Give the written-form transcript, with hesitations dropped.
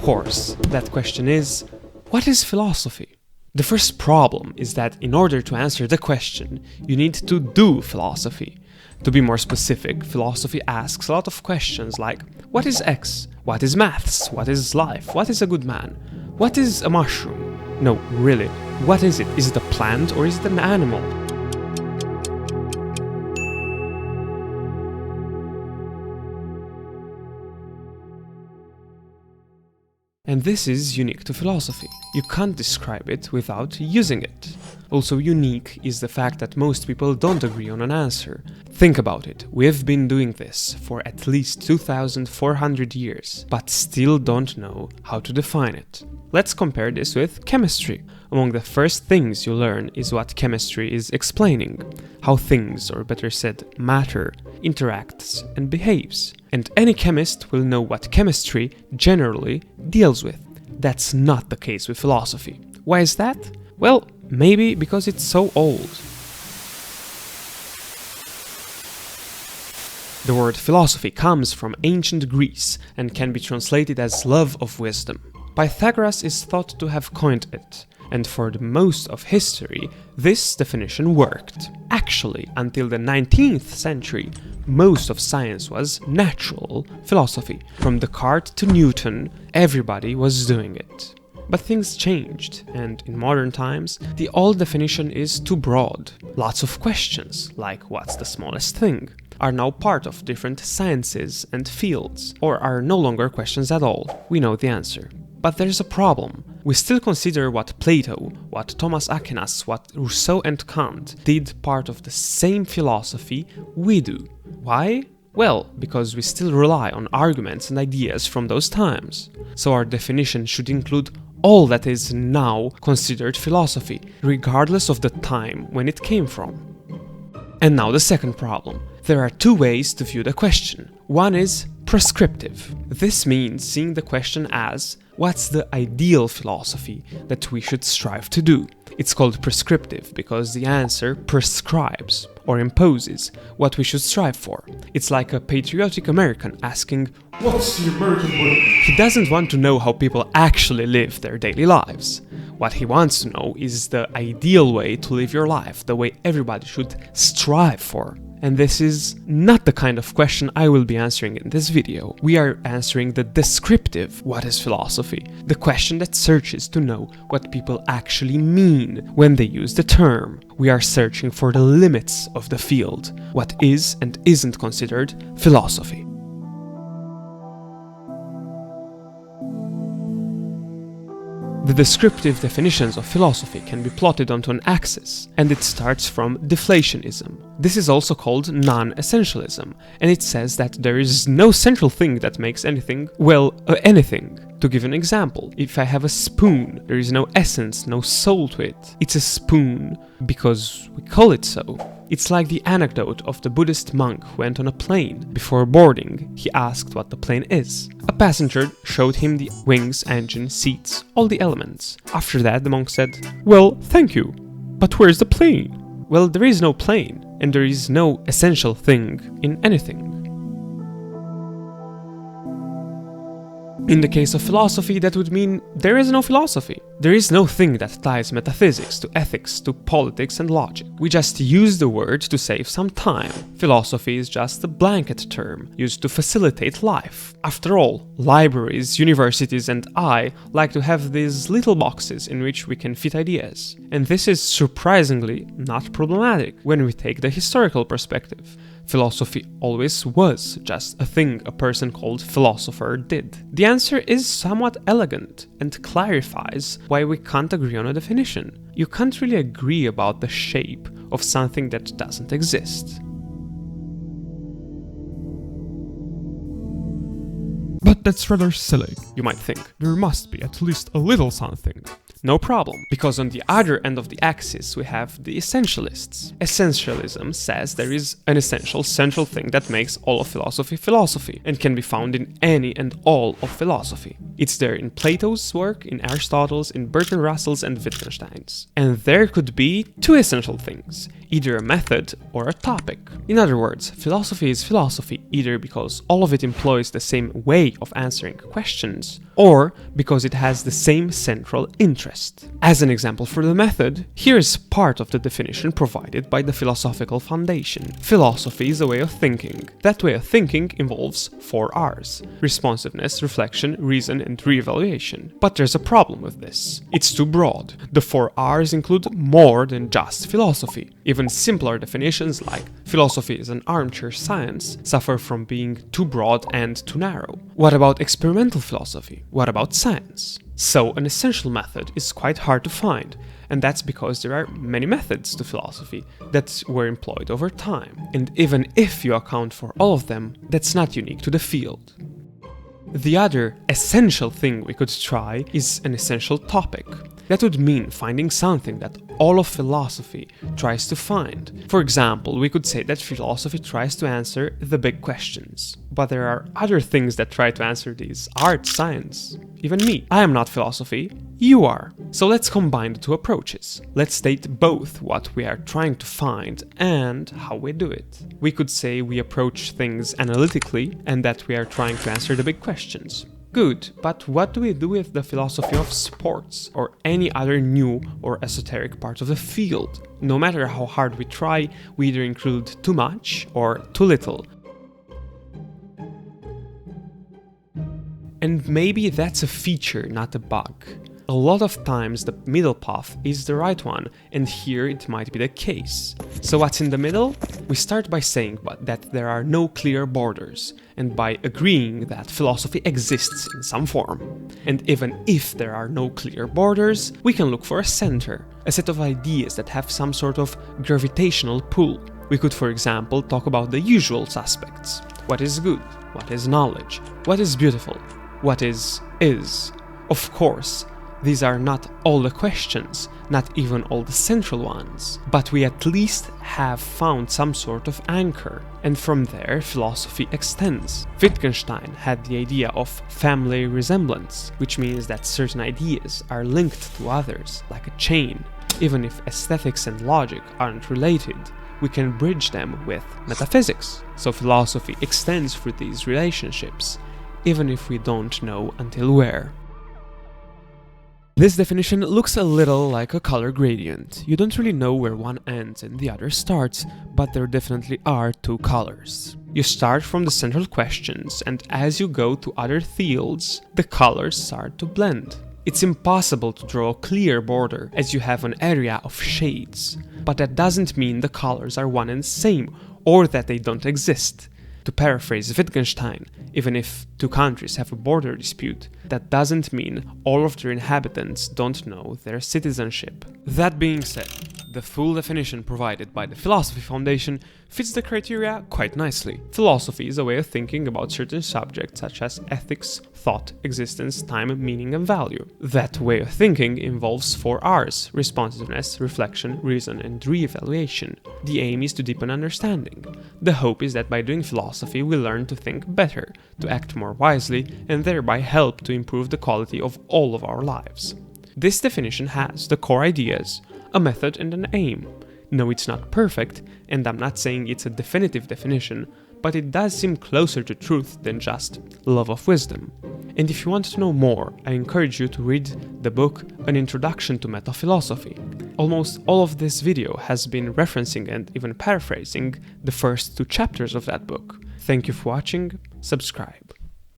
course, that question is, what is philosophy? The first problem is that in order to answer the question, you need to do philosophy. To be more specific, philosophy asks a lot of questions like, what is X? What is maths? What is life? What is a good man? What is a mushroom? No, really, what is it? Is it a plant or is it an animal? And this is unique to philosophy. You can't describe it without using it. Also unique is the fact that most people don't agree on an answer. Think about it, we've been doing this for at least 2,400 years, but still don't know how to define it. Let's compare this with chemistry. Among the first things you learn is what chemistry is explaining, how things, or better said, matter, interacts and behaves. And any chemist will know what chemistry generally deals with. That's not the case with philosophy. Why is that? Well, maybe because it's so old. The word philosophy comes from ancient Greece and can be translated as love of wisdom. Pythagoras is thought to have coined it, and for the most of history, this definition worked. Actually, until the 19th century, most of science was natural philosophy. From Descartes to Newton, everybody was doing it. But things changed, and in modern times, the old definition is too broad. Lots of questions, like what's the smallest thing, are now part of different sciences and fields, or are no longer questions at all. We know the answer. But there's a problem. We still consider what Plato, what Thomas Aquinas, what Rousseau and Kant did part of the same philosophy we do. Why? Well, because we still rely on arguments and ideas from those times. So our definition should include all that is now considered philosophy, regardless of the time when it came from. And now the second problem. There are two ways to view the question. One is prescriptive. This means seeing the question as, what's the ideal philosophy that we should strive to do? It's called prescriptive because the answer prescribes or imposes what we should strive for. It's like a patriotic American asking, what's the American way? He doesn't want to know how people actually live their daily lives. What he wants to know is the ideal way to live your life, the way everybody should strive for. And this is not the kind of question I will be answering in this video. We are answering the descriptive what is philosophy, the question that searches to know what people actually mean when they use the term. We are searching for the limits of the field, what is and isn't considered philosophy. The descriptive definitions of philosophy can be plotted onto an axis, and it starts from deflationism. This is also called non-essentialism, and it says that there is no central thing that makes anything, well, anything. To give an example, if I have a spoon, there is no essence, no soul to it. It's a spoon because we call it so. It's like the anecdote of the Buddhist monk who went on a plane. Before boarding, he asked what the plane is. A passenger showed him the wings, engine, seats, all the elements. After that, the monk said, well, thank you, but where's the plane? Well, there is no plane, and there is no essential thing in anything. In the case of philosophy, that would mean there is no philosophy. There is no thing that ties metaphysics to ethics, to politics and logic. We just use the word to save some time. Philosophy is just a blanket term used to facilitate life. After all, libraries, universities and I like to have these little boxes in which we can fit ideas. And this is surprisingly not problematic when we take the historical perspective. Philosophy always was just a thing a person called philosopher did. The answer is somewhat elegant and clarifies why we can't agree on a definition. You can't really agree about the shape of something that doesn't exist. But that's rather silly, you might think. There must be at least a little something. No problem, because on the other end of the axis we have the essentialists. Essentialism says there is an essential central thing that makes all of philosophy philosophy, and can be found in any and all of philosophy. It's there in Plato's work, in Aristotle's, in Bertrand Russell's and Wittgenstein's. And there could be two essential things. either a method or a topic. In other words, philosophy is philosophy either because all of it employs the same way of answering questions, or because it has the same central interest. As an example for the method, here is part of the definition provided by the philosophical foundation. Philosophy is a way of thinking. That way of thinking involves 4 R's: responsiveness, reflection, reason, and re-evaluation. But there's a problem with this. It's too broad. The 4 R's include more than just philosophy. Even simpler definitions like philosophy is an armchair science suffer from being too broad and too narrow. What about experimental philosophy? What about science? So an essential method is quite hard to find, and that's because there are many methods to philosophy that were employed over time. And even if you account for all of them, that's not unique to the field. The other essential thing we could try is an essential topic. That would mean finding something that all of philosophy tries to find. For example, we could say that philosophy tries to answer the big questions. But there are other things that try to answer these: art, science, even me. I am not philosophy, you are. So let's combine the 2 approaches. Let's state both what we are trying to find and how we do it. We could say we approach things analytically and that we are trying to answer the big questions. Good, but what do we do with the philosophy of sports or any other new or esoteric part of the field? No matter how hard we try, we either include too much or too little. And maybe that's a feature, not a bug. A lot of times the middle path is the right one, and here it might be the case. So what's in the middle? We start by saying that there are no clear borders, and by agreeing that philosophy exists in some form. And even if there are no clear borders, we can look for a center, a set of ideas that have some sort of gravitational pull. We could, for example, talk about the usual suspects. What is good? What is knowledge? What is beautiful? What is? Of course, these are not all the questions, not even all the central ones, but we at least have found some sort of anchor, and from there philosophy extends. Wittgenstein had the idea of family resemblance, which means that certain ideas are linked to others, like a chain. Even if aesthetics and logic aren't related, we can bridge them with metaphysics. So philosophy extends through these relationships, even if we don't know until where. This definition looks a little like a color gradient. You don't really know where one ends and the other starts, but there definitely are 2 colors. You start from the central questions, and as you go to other fields, the colors start to blend. It's impossible to draw a clear border as you have an area of shades, but that doesn't mean the colors are one and the same, or that they don't exist. To paraphrase Wittgenstein, even if 2 countries have a border dispute, that doesn't mean all of their inhabitants don't know their citizenship. That being said, the full definition provided by the Philosophy Foundation fits the criteria quite nicely. Philosophy is a way of thinking about certain subjects such as ethics, thought, existence, time, meaning, and value. That way of thinking involves 4 R's: responsiveness, reflection, reason, and re-evaluation. The aim is to deepen understanding. The hope is that by doing philosophy we learn to think better, to act more wisely, and thereby help to improve the quality of all of our lives. This definition has the core ideas, a method, and an aim. No, it's not perfect, and I'm not saying it's a definitive definition, but it does seem closer to truth than just love of wisdom. And if you want to know more, I encourage you to read the book An Introduction to Metaphilosophy. Almost all of this video has been referencing and even paraphrasing the first 2 chapters of that book. Thank you for watching, subscribe.